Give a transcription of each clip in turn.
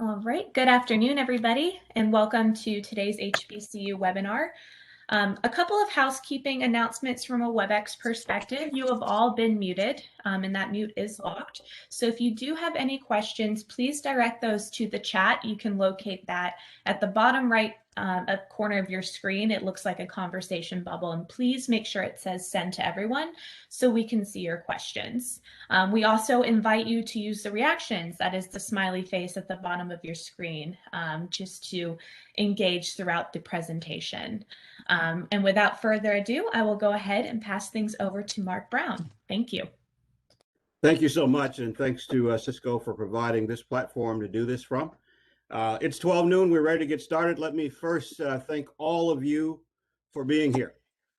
All right, good afternoon, everybody, and welcome to today's HBCU webinar. A couple of housekeeping announcements from a WebEx perspective. You have all been muted, and that mute is locked. So if you do have any questions, please direct those to the chat. You can locate that at the bottom right corner of your screen. It looks like a conversation bubble, and please make sure it says send to everyone so we can see your questions. We also invite you to use the reactions. That is the smiley face at the bottom of your screen, just to engage throughout the presentation. And without further ado, I will go ahead and pass things over to Mark Brown. Thank you. Thank you so much, and thanks to Cisco for providing this platform to do this from. It's 12 noon. We're ready to get started. Let me first thank all of you for being here.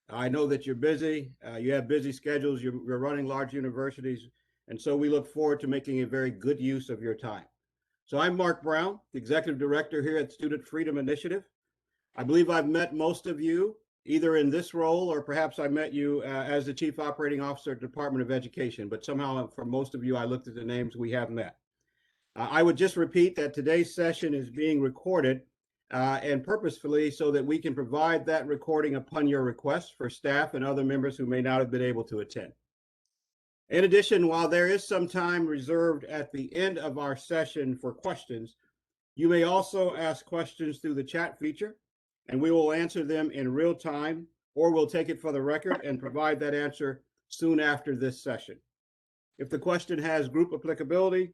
I know that you're busy. You have busy schedules. You're running large universities, and so we look forward to making a very good use of your time. So I'm Mark Brown, the Executive Director here at Student Freedom Initiative. I believe I've met most of you either in this role or perhaps I met you as the Chief Operating Officer at the Department of Education, but somehow for most of you, I looked at the names we have met. I would just repeat that today's session is being recorded and purposefully so that we can provide that recording upon your request for staff and other members who may not have been able to attend. In addition, while there is some time reserved at the end of our session for questions, you may also ask questions through the chat feature, and we will answer them in real time, or we'll take it for the record and provide that answer soon after this session. If the question has group applicability,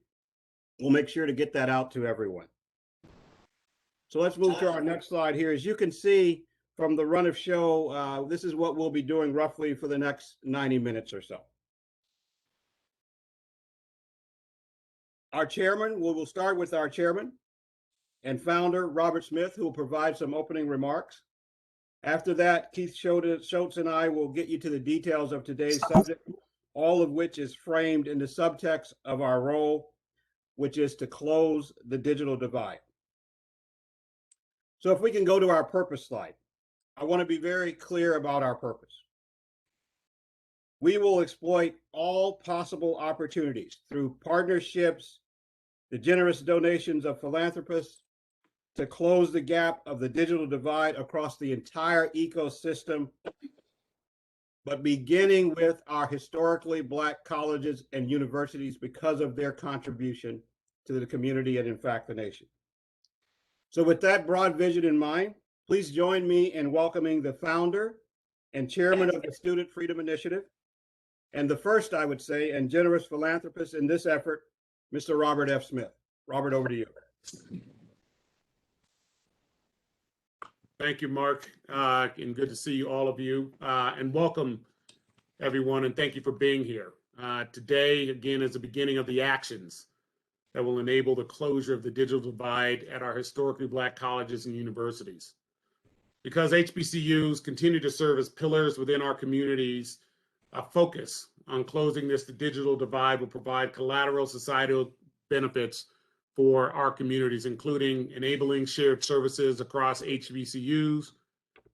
we'll make sure to get that out to everyone. So let's move to our next slide here. As you can see from the run of show, this is what we'll be doing roughly for the next 90 minutes or so. Our chairman, we'll start with our chairman and founder, Robert Smith, who will provide some opening remarks. After that, Keith Schultz and I will get you to the details of today's subject, all of which is framed in the subtext of our role, which is to close the digital divide. So if we can go to our purpose slide, I want to be very clear about our purpose. We will exploit all possible opportunities through partnerships, the generous donations of philanthropists, to close the gap of the digital divide across the entire ecosystem, but beginning with our historically Black colleges and universities because of their contribution to the community and, in fact, the nation. So with that broad vision in mind, please join me in welcoming the founder and chairman of the Student Freedom Initiative, and the first, I would say, and generous philanthropist in this effort, Mr. Robert F. Smith. Robert, over to you. Thank you, Mark, and good to see all of you, and welcome everyone, and thank you for being here. Today, again, is the beginning of the actions that will enable the closure of the digital divide at our historically Black colleges and universities. Because HBCUs continue to serve as pillars within our communities, a focus on closing this digital divide will provide collateral societal benefits for our communities, including enabling shared services across HBCUs,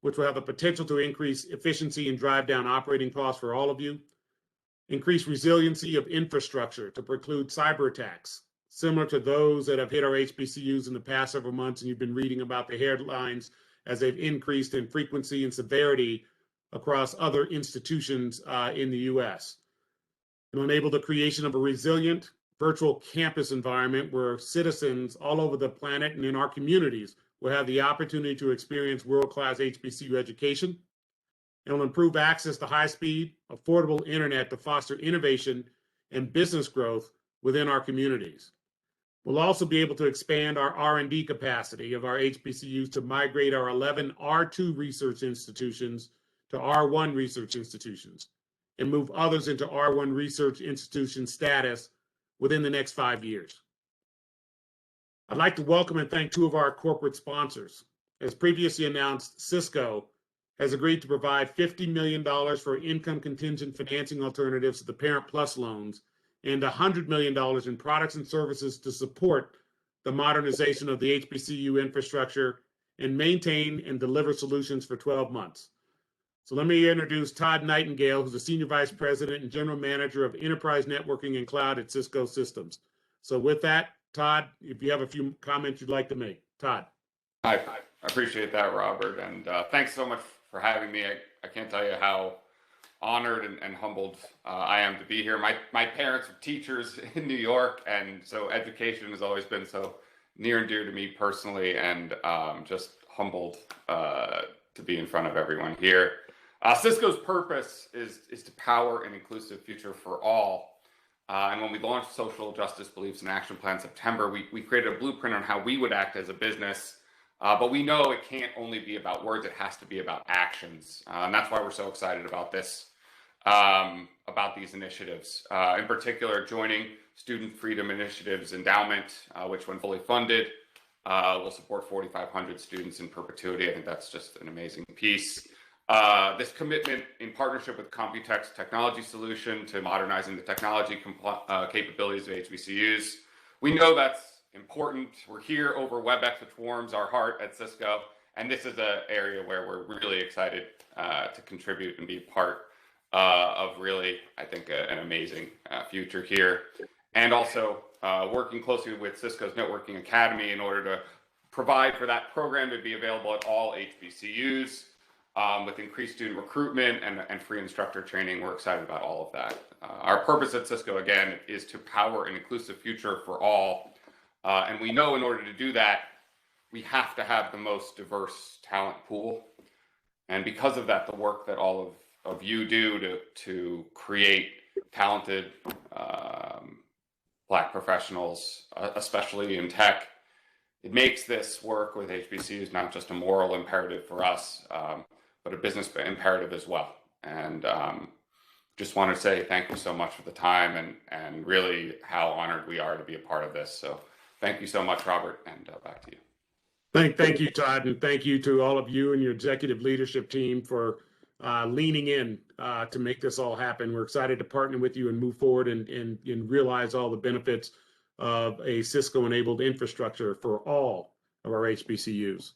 which will have the potential to increase efficiency and drive down operating costs for all of you, increase resiliency of infrastructure to preclude cyber attacks, similar to those that have hit our HBCUs in the past several months, and you've been reading about the headlines as they've increased in frequency and severity across other institutions in the US. It will enable the creation of a resilient virtual campus environment where citizens all over the planet and in our communities will have the opportunity to experience world-class HBCU education. It will improve access to high-speed, affordable internet to foster innovation and business growth within our communities. We'll also be able to expand our R&D capacity of our HBCUs to migrate our 11 R2 research institutions to R1 research institutions and move others into R1 research institution status within the next 5 years. I'd like to welcome and thank two of our corporate sponsors. As previously announced, Cisco has agreed to provide $50 million for income contingent financing alternatives to the Parent Plus loans and $100 million in products and services to support the modernization of the HBCU infrastructure and maintain and deliver solutions for 12 months. So let me introduce Todd Nightingale, who's the Senior Vice President and General Manager of Enterprise Networking and Cloud at Cisco Systems. So with that, Todd, if you have a few comments you'd like to make. Todd. I appreciate that, Robert, and thanks so much for having me. I can't tell you how honored and humbled I am to be here. My parents are teachers in New York, and so education has always been so near and dear to me personally, and just humbled to be in front of everyone here. Cisco's purpose is to power an inclusive future for all. And when we launched Social Justice Beliefs in Action Plan in September, we created a blueprint on how we would act as a business. But we know it can't only be about words, it has to be about actions. And that's why we're so excited about this, about these initiatives. In particular, joining Student Freedom Initiative's endowment, which when fully funded, will support 4,500 students in perpetuity. I think that's just an amazing piece. This commitment in partnership with Computex Technology Solution to modernizing the technology capabilities of HBCUs. We know that's important. We're here over WebEx, which warms our heart at Cisco, and this is an area where we're really excited to contribute and be part of really, I think, an amazing future here. And also working closely with Cisco's Networking Academy in order to provide for that program to be available at all HBCUs. With increased student recruitment and free instructor training. We're excited about all of that. Our purpose at Cisco, again, is to power an inclusive future for all. And we know in order to do that, we have to have the most diverse talent pool. And because of that, the work that all of you do to create talented Black professionals, especially in tech, it makes this work with HBCUs not just a moral imperative for us, but a business imperative as well. And just want to say thank you so much for the time and really how honored we are to be a part of this. So thank you so much, Robert, and back to you. Thank you, Todd, and thank you to all of you and your executive leadership team for leaning in to make this all happen. We're excited to partner with you and move forward and realize all the benefits of a Cisco-enabled infrastructure for all of our HBCUs.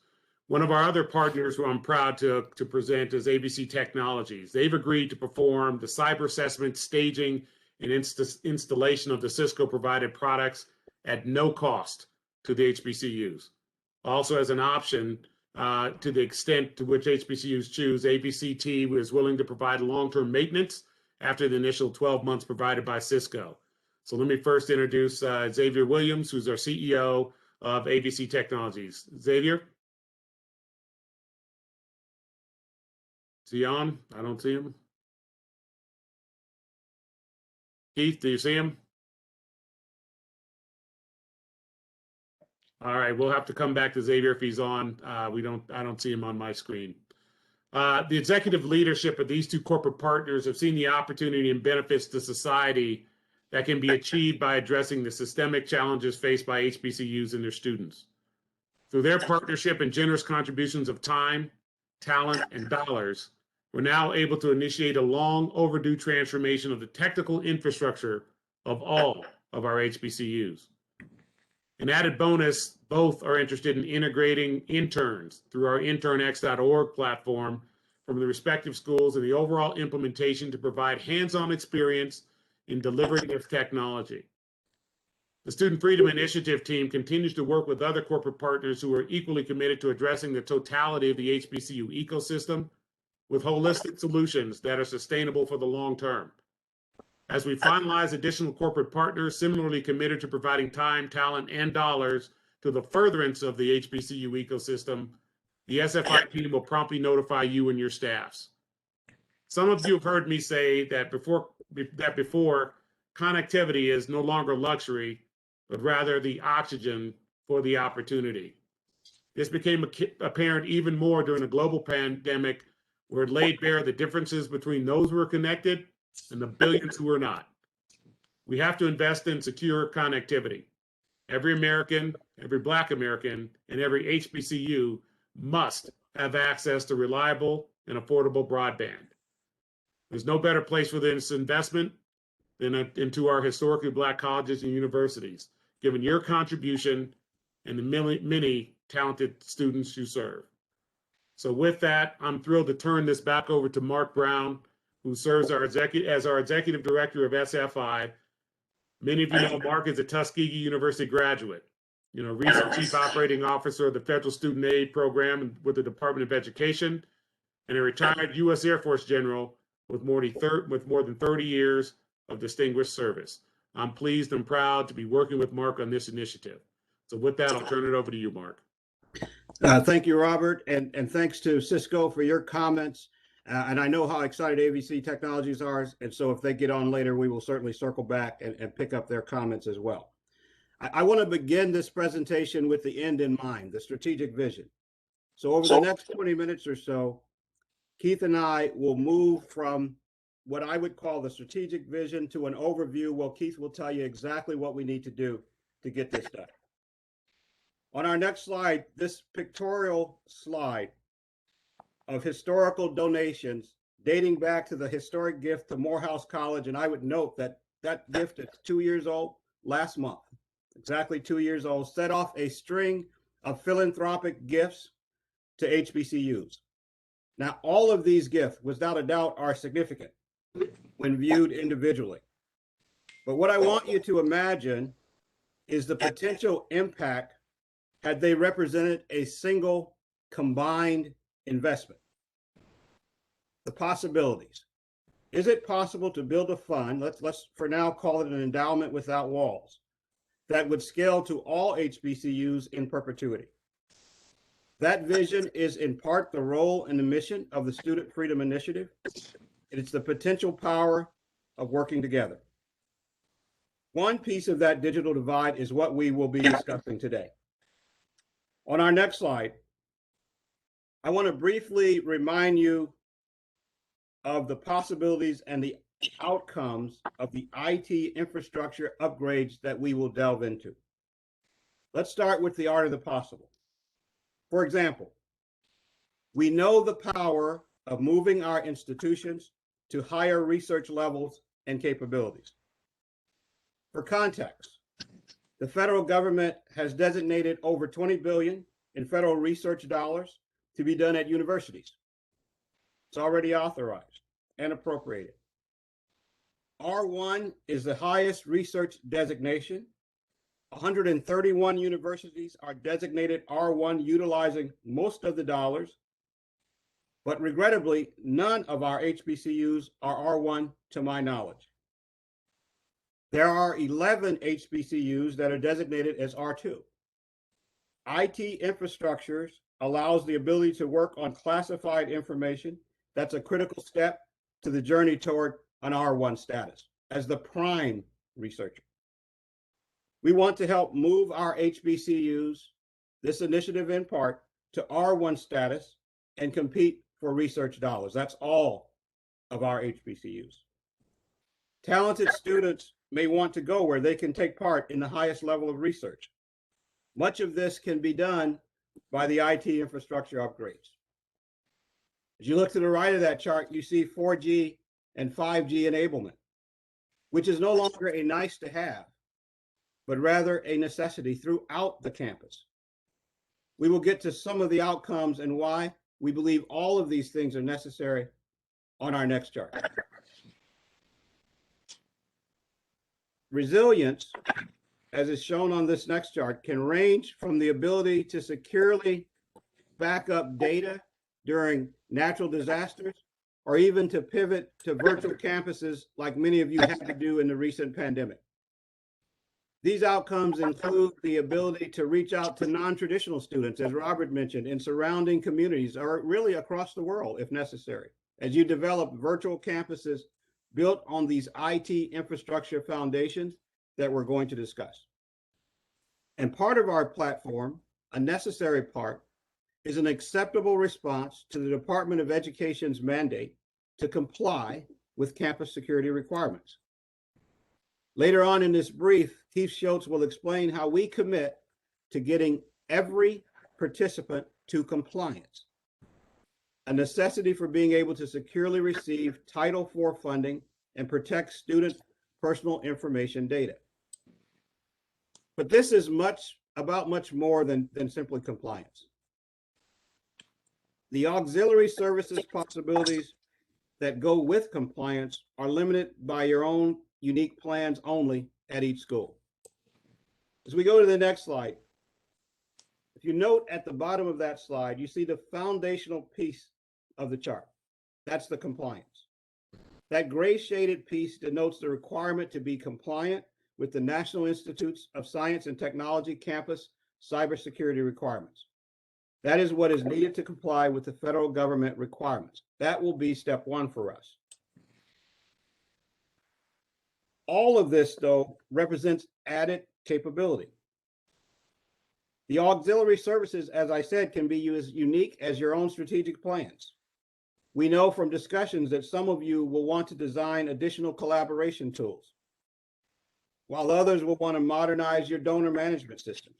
One of our other partners who I'm proud to present is ABC Technologies. They've agreed to perform the cyber assessment, staging, and installation of the Cisco-provided products at no cost to the HBCUs. Also, as an option, to the extent to which HBCUs choose, ABCT is willing to provide long-term maintenance after the initial 12 months provided by Cisco. So let me first introduce Xavier Williams, who's our CEO of ABC Technologies. Xavier? Is he on? I don't see him. Keith, do you see him? All right, we'll have to come back to Xavier if he's on. I don't see him on my screen. The executive leadership of these two corporate partners have seen the opportunity and benefits to society that can be achieved by addressing the systemic challenges faced by HBCUs and their students. Through their partnership and generous contributions of time, talent, and dollars, we're now able to initiate a long overdue transformation of the technical infrastructure of all of our HBCUs. An added bonus, both are interested in integrating interns through our internx.org platform from the respective schools and the overall implementation to provide hands-on experience in delivering this technology. The Student Freedom Initiative team continues to work with other corporate partners who are equally committed to addressing the totality of the HBCU ecosystem with holistic solutions that are sustainable for the long term. As we finalize additional corporate partners similarly committed to providing time, talent, and dollars to the furtherance of the HBCU ecosystem, the SFI team will promptly notify you and your staffs. Some of you have heard me say that before connectivity is no longer luxury, but rather the oxygen for the opportunity. This became apparent even more during the global pandemic, where it laid bare the differences between those who are connected and the billions who are not. We have to invest in secure connectivity. Every American, every Black American, and every HBCU must have access to reliable and affordable broadband. There's no better place for this investment than into our historically Black colleges and universities, given your contribution and the many talented students you serve. So with that, I'm thrilled to turn this back over to Mark Brown, who serves as our executive director of SFI. Many of you know Mark is a Tuskegee University graduate, recent chief operating officer of the Federal Student Aid Program with the Department of Education, and a retired U.S. Air Force general with more than 30 years of distinguished service. I'm pleased and proud to be working with Mark on this initiative. So with that, I'll turn it over to you, Mark. Thank you, Robert, and thanks to Cisco for your comments. And I know how excited AVC Technologies are, and so if they get on later, we will certainly circle back and pick up their comments as well. I want to begin this presentation with the end in mind, the strategic vision. So over the next 20 minutes or so, Keith and I will move from what I would call the strategic vision to an overview. Well, Keith will tell you exactly what we need to do to get this done. On our next slide, this pictorial slide of historical donations dating back to the historic gift to Morehouse College. And I would note that that gift is 2 years old last month, exactly 2 years old, set off a string of philanthropic gifts to HBCUs. Now, all of these gifts, without a doubt, are significant when viewed individually. But what I want you to imagine is the potential impact had they represented a single combined investment. The possibilities. Is it possible to build a fund, let's for now call it an endowment without walls, that would scale to all HBCUs in perpetuity? That vision is in part the role and the mission of the Student Freedom Initiative. It's the potential power of working together. One piece of that digital divide is what we will be discussing today. On our next slide, I want to briefly remind you of the possibilities and the outcomes of the IT infrastructure upgrades that we will delve into. Let's start with the art of the possible. For example, we know the power of moving our institutions to higher research levels and capabilities. For context, the federal government has designated over $20 billion in federal research dollars to be done at universities. It's already authorized and appropriated. R1 is the highest research designation. 131 universities are designated R1, utilizing most of the dollars. But regrettably, none of our HBCUs are R1 to my knowledge. There are 11 HBCUs that are designated as R2. IT infrastructures allows the ability to work on classified information. That's a critical step to the journey toward an R1 status as the prime researcher. We want to help move our HBCUs, this initiative in part, to R1 status and compete for research dollars. That's all of our HBCUs. Talented students may want to go where they can take part in the highest level of research. Much of this can be done by the IT infrastructure upgrades. As you look to the right of that chart, you see 4G and 5G enablement, which is no longer a nice to have, but rather a necessity throughout the campus. We will get to some of the outcomes and why we believe all of these things are necessary on our next chart. Resilience, as is shown on this next chart, can range from the ability to securely back up data during natural disasters, or even to pivot to virtual campuses like many of you had to do in the recent pandemic. These outcomes include the ability to reach out to non-traditional students, as Robert mentioned, in surrounding communities or really across the world if necessary, as you develop virtual campuses built on these IT infrastructure foundations that we're going to discuss. And part of our platform, a necessary part, is an acceptable response to the Department of Education's mandate to comply with campus security requirements. Later on in this brief, Keith Schultz will explain how we commit to getting every participant to compliance, a necessity for being able to securely receive Title IV funding and protect student personal information data. But this is much more than simply compliance. The auxiliary services possibilities that go with compliance are limited by your own unique plans only at each school. As we go to the next slide, if you note at the bottom of that slide, you see the foundational piece of the chart. That's the compliance. That gray shaded piece denotes the requirement to be compliant with the National Institutes of Science and Technology campus cybersecurity requirements. That is what is needed to comply with the federal government requirements. That will be step one for us. All of this, though, represents added capability. The auxiliary services, as I said, can be as unique as your own strategic plans. We know from discussions that some of you will want to design additional collaboration tools, while others will want to modernize your donor management systems.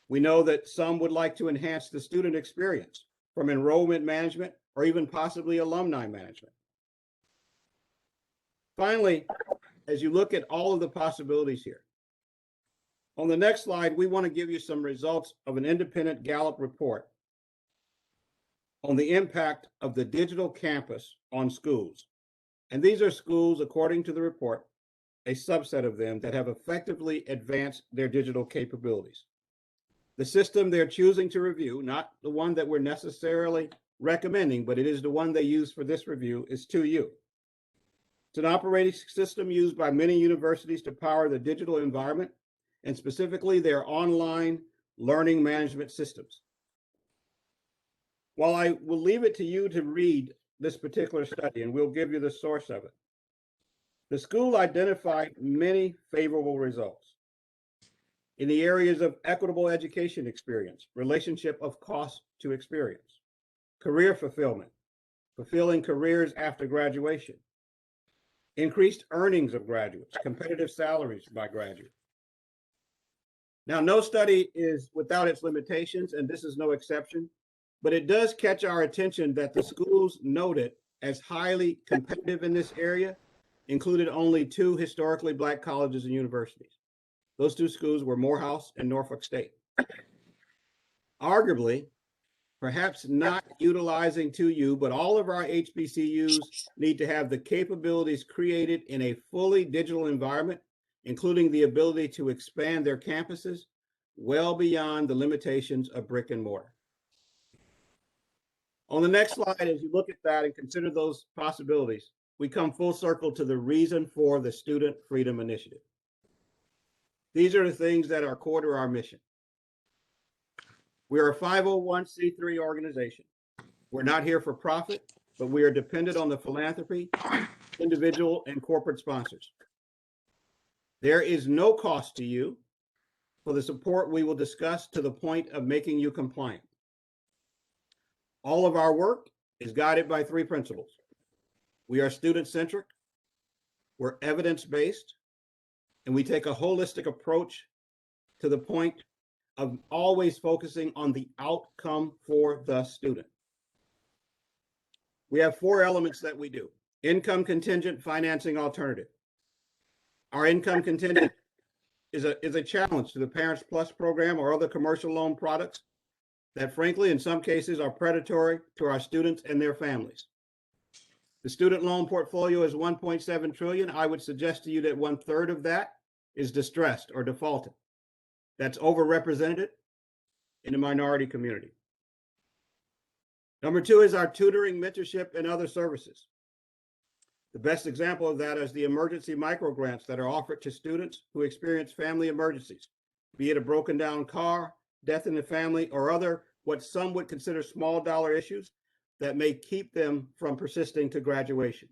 We know that some would like to enhance the student experience from enrollment management or even possibly alumni management. Finally, as you look at all of the possibilities here, on the next slide, we want to give you some results of an independent Gallup report on the impact of the digital campus on schools. And these are schools, according to the report, a subset of them that have effectively advanced their digital capabilities. The system they're choosing to review, not the one that we're necessarily recommending, but it is the one they use for this review, is 2U. It's an operating system used by many universities to power the digital environment, and specifically their online learning management systems. While I will leave it to you to read this particular study, and we'll give you the source of it, the school identified many favorable results in the areas of equitable education experience, relationship of cost to experience, career fulfillment, fulfilling careers after graduation, increased earnings of graduates, competitive salaries by graduates. Now, no study is without its limitations, and this is no exception, but it does catch our attention that the schools noted as highly competitive in this area included only 2 historically Black colleges and universities. Those 2 schools were Morehouse and Norfolk State. Arguably, perhaps not utilizing 2U, but all of our HBCUs need to have the capabilities created in a fully digital environment, including the ability to expand their campuses well beyond the limitations of brick and mortar. On the next slide, as you look at that and consider those possibilities, we come full circle to the reason for the Student Freedom Initiative. These are the things that are core to our mission. We are a 501c3 organization. We're not here for profit, but we are dependent on the philanthropy, individual, and corporate sponsors. There is no cost to you for the support we will discuss to the point of making you compliant. All of our work is guided by 3 principles. We are student-centric, we're evidence-based, and we take a holistic approach to the point of always focusing on the outcome for the student. We have 4 elements that we do. Income contingent financing alternative. Our income contingent is a challenge to the Parents Plus program or other commercial loan products that frankly, in some cases, are predatory to our students and their families. The student loan portfolio is $1.7 trillion. I would suggest to you that 1/3 of that is distressed or defaulted. That's overrepresented in the minority community. Number 2 is our tutoring, mentorship, and other services. The best example of that is the emergency micro grants that are offered to students who experience family emergencies, be it a broken down car, death in the family, or other what some would consider small dollar issues that may keep them from persisting to graduation.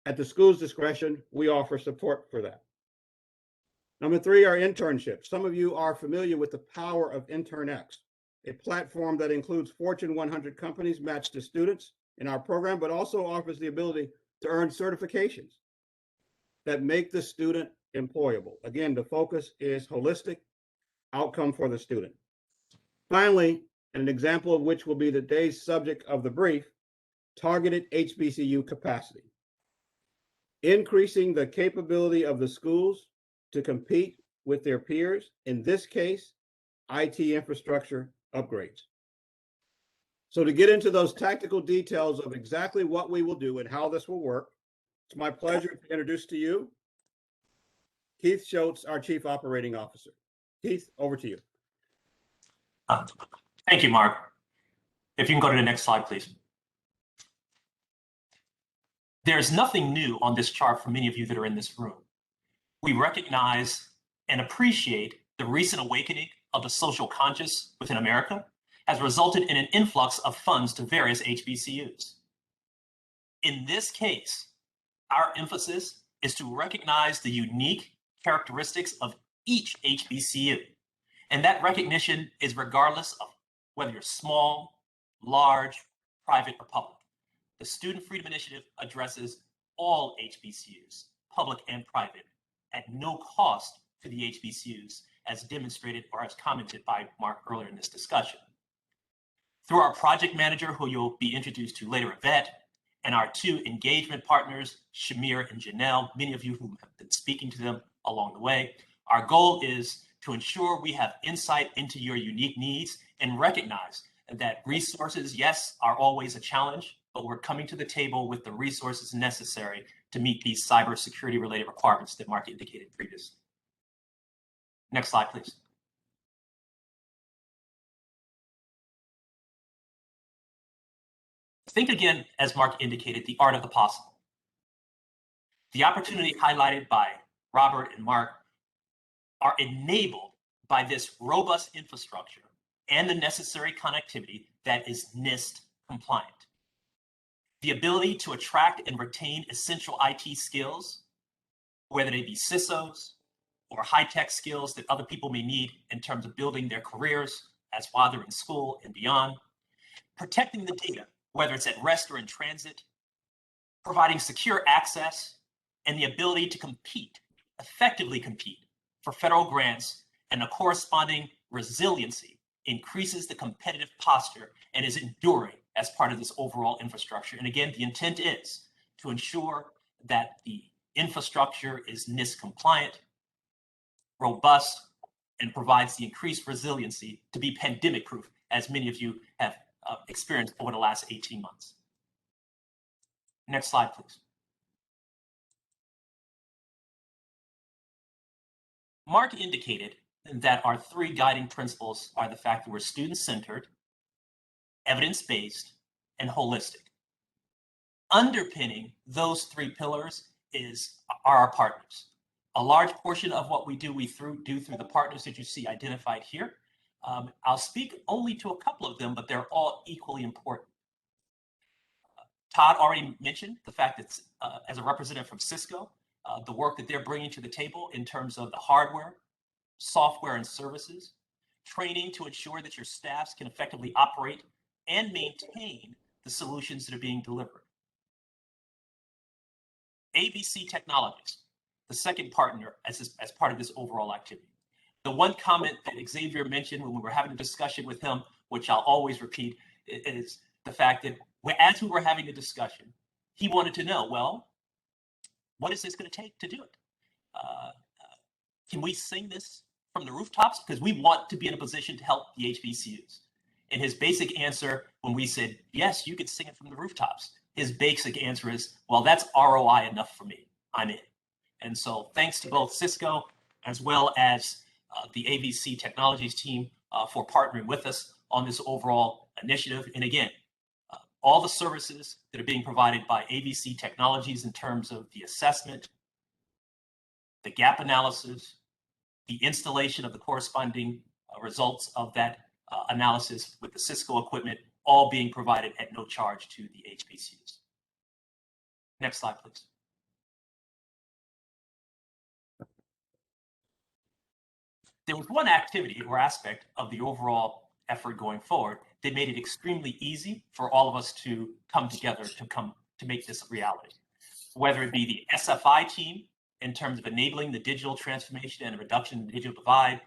At the school's discretion, we offer support for that. Number 3 are internships. Some of you are familiar with the power of InternX, a platform that includes Fortune 100 companies matched to students in our program, but also offers the ability to earn certifications that make the student employable. Again, the focus is holistic, outcome for the student. Finally, and an example of which will be today's subject of the brief, targeted HBCU capacity. Increasing the capability of the schools to compete with their peers, in this case, IT infrastructure upgrades. So to get into those tactical details of exactly what we will do and how this will work, it's my pleasure to introduce to you Keith Schultz, our Chief Operating Officer. Keith, over to you. Thank you, Mark. If you can go to the next slide, please. There's nothing new on this chart for many of you that are in this room. We recognize and appreciate the recent awakening of the social conscious within America has resulted in an influx of funds to various HBCUs. In this case, our emphasis is to recognize the unique characteristics of each HBCU. And that recognition is regardless of whether you're small, large, private, or public. The Student Freedom Initiative addresses all HBCUs, public and private, at no cost to the HBCUs, as demonstrated or as commented by Mark earlier in this discussion. Through our project manager, who you'll be introduced to later, Yvette, and our two engagement partners, Shamir and Janelle, many of you who have been speaking to them along the way, our goal is to ensure we have insight into your unique needs and recognize that resources, yes, are always a challenge, but we're coming to the table with the resources necessary to meet these cybersecurity related requirements that Mark indicated previously. Next slide, please. Think again, as Mark indicated, the art of the possible. The opportunity highlighted by Robert and Mark are enabled by this robust infrastructure and the necessary connectivity that is NIST compliant. The ability to attract and retain essential IT skills, whether they be CISOs or high-tech skills that other people may need in terms of building their careers as while they're in school and beyond, protecting the data, whether it's at rest or in transit, providing secure access, and the ability to compete, effectively compete for federal grants, and the corresponding resiliency increases the competitive posture and is enduring as part of this overall infrastructure. And again, the intent is to ensure that the infrastructure is NIST compliant, robust, and provides the increased resiliency to be pandemic proof, as many of you have experienced over the last 18 months. Next slide, please. Mark indicated that our three guiding principles are the fact that we're student-centered, evidence-based, and holistic. Underpinning those three pillars are our partners. A large portion of what we do, do through the partners that you see identified here. I'll speak only to a couple of them, but they're all equally important. Todd already mentioned the fact that as a representative from Cisco, the work that they're bringing to the table in terms of the hardware, software, and services, training to ensure that your staffs can effectively operate and maintain the solutions that are being delivered. ABC Technologies, the second partner as part of this overall activity. The one comment that Xavier mentioned when we were having a discussion with him, which I'll always repeat, is the fact that as we were having the discussion, he wanted to know, well, what is this going to take to do it? Can we sing this from the rooftops? Because we want to be in a position to help the HBCUs. And his basic answer, when we said, yes, you could sing it from the rooftops, his basic answer is, well, that's ROI enough for me. I'm in. And so thanks to both Cisco as well as the ABC Technologies team for partnering with us on this overall initiative. And again, all the services that are being provided by ABC Technologies in terms of the assessment, the gap analysis, the installation of the corresponding results of that analysis with the Cisco equipment, all being provided at no charge to the HBCUs. Next slide, please. There was one activity or aspect of the overall effort going forward that made it extremely easy for all of us to come together to make this a reality. Whether it be the SFI team in terms of enabling the digital transformation and the reduction in the digital divide,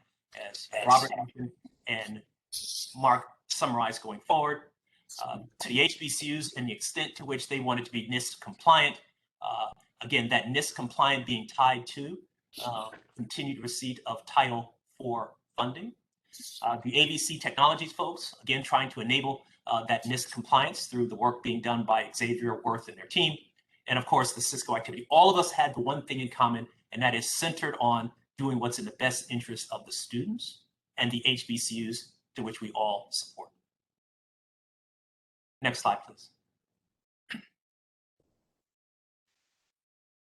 as Robert mentioned and Mark summarized going forward, to the HBCUs and the extent to which they wanted to be NIST compliant. Again, that NIST compliant being tied to continued receipt of Title IV funding. The ABC Technologies folks, again, trying to enable that NIST compliance through the work being done by Xavier, Worth, and their team. And of course, the Cisco activity. All of us had the one thing in common, and that is centered on doing what's in the best interest of the students and the HBCUs to which we all support. Next slide, please.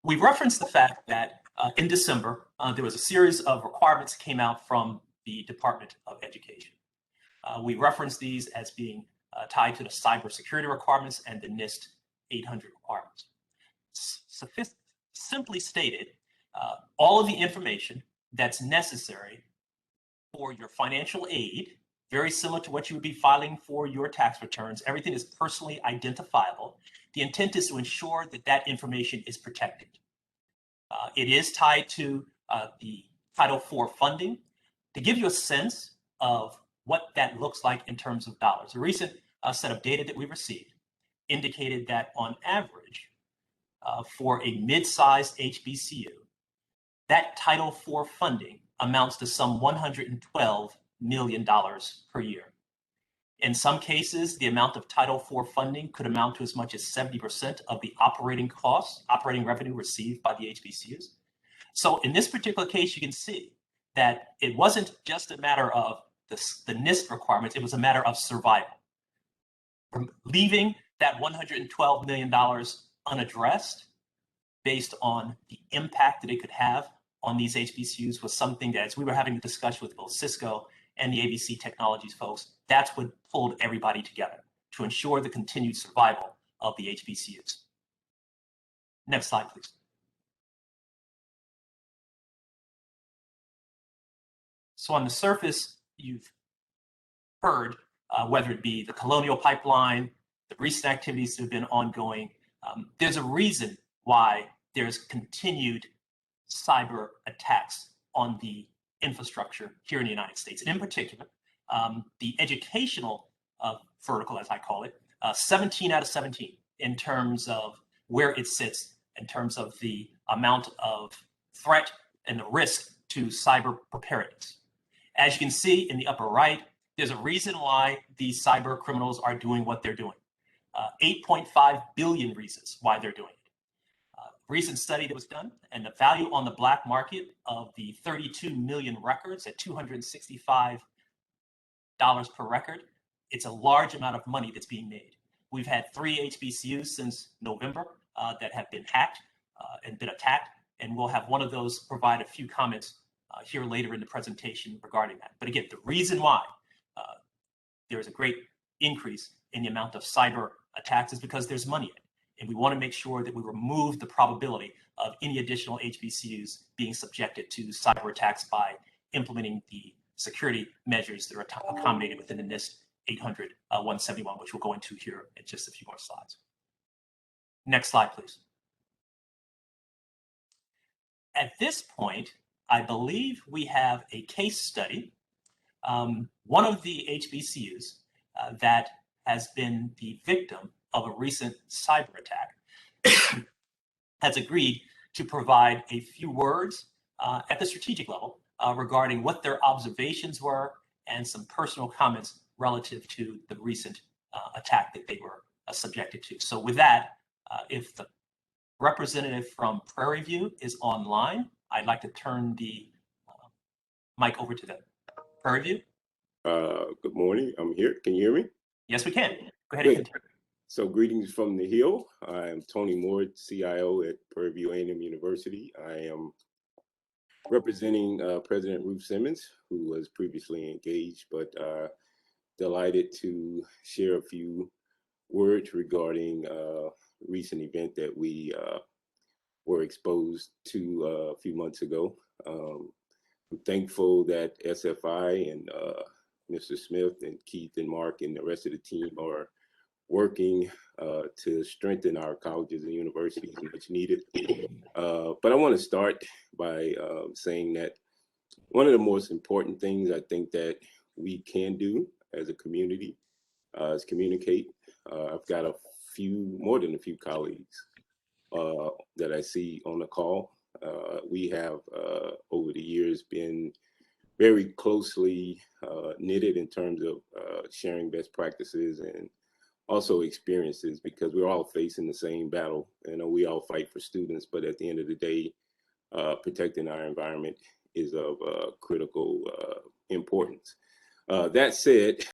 We referenced the fact that in December, there was a series of requirements that came out from the Department of Education. We referenced these as being tied to the cybersecurity requirements and the NIST 800 requirements. Simply stated, all of the information that's necessary for your financial aid, very similar to what you would be filing for your tax returns, everything is personally identifiable. The intent is to ensure that that information is protected. It is tied to the Title IV funding. To give you a sense of what that looks like in terms of dollars, a recent set of data that we received indicated that on average, for a mid-sized HBCU, that Title IV funding amounts to some $112 million per year. In some cases, the amount of Title IV funding could amount to as much as 70% of the operating costs, operating revenue received by the HBCUs. So in this particular case, you can see that it wasn't just a matter of the NIST requirements, it was a matter of survival. Leaving that $112 million unaddressed based on the impact that it could have on these HBCUs was something that, as we were having a discussion with both Cisco and the ABC Technologies folks, that's what pulled everybody together to ensure the continued survival of the HBCUs. Next slide, please. So on the surface, you've heard whether it be the Colonial Pipeline, the recent activities that have been ongoing. There's a reason why there's continued cyber attacks on the infrastructure here in the United States. And in particular, the educational vertical, as I call it, 17 out of 17 in terms of where it sits, in terms of the amount of threat and the risk to cyber preparedness. As you can see in the upper right, there's a reason why these cyber criminals are doing what they're doing. 8.5 billion reasons why they're doing it. Recent study that was done, and the value on the black market of the 32 million records at $265 per record, it's a large amount of money that's being made. We've had 3 HBCUs since November that have been hacked and been attacked, and we'll have one of those provide a few comments here later in the presentation regarding that. But again, the reason why there is a great increase in the amount of cyber attacks is because there's money in it. And we want to make sure that we remove the probability of any additional HBCUs being subjected to cyber attacks by implementing the security measures that are accommodated within the NIST 800-171, which we'll go into here in just a few more slides. Next slide, please. At this point, I believe we have a case study. One of the HBCUs that has been the victim of a recent cyber attack has agreed to provide a few words at the strategic level regarding what their observations were and some personal comments relative to the recent attack that they were subjected to. So with that, if the representative from Prairie View is online, I'd like to turn the mic over to them. Prairie View? Good morning. I'm here. Can you hear me? Yes, we can. Go ahead and continue. So greetings from the Hill. I am Tony Moore, CIO at Prairie View A&M University. I am representing President Ruth Simmons, who was previously engaged, but delighted to share a few words regarding a recent event that we were exposed to a few months ago. I'm thankful that SFI and Mr. Smith and Keith and Mark and the rest of the team are working to strengthen our colleges and universities much needed. But I want to start by saying that one of the most important things I think that we can do as a community is communicate. I've got more than a few colleagues that I see on the call. We have over the years been very closely knitted in terms of sharing best practices and also experiences, because we're all facing the same battle. You know, we all fight for students, but at the end of the day, protecting our environment is of critical importance. That said,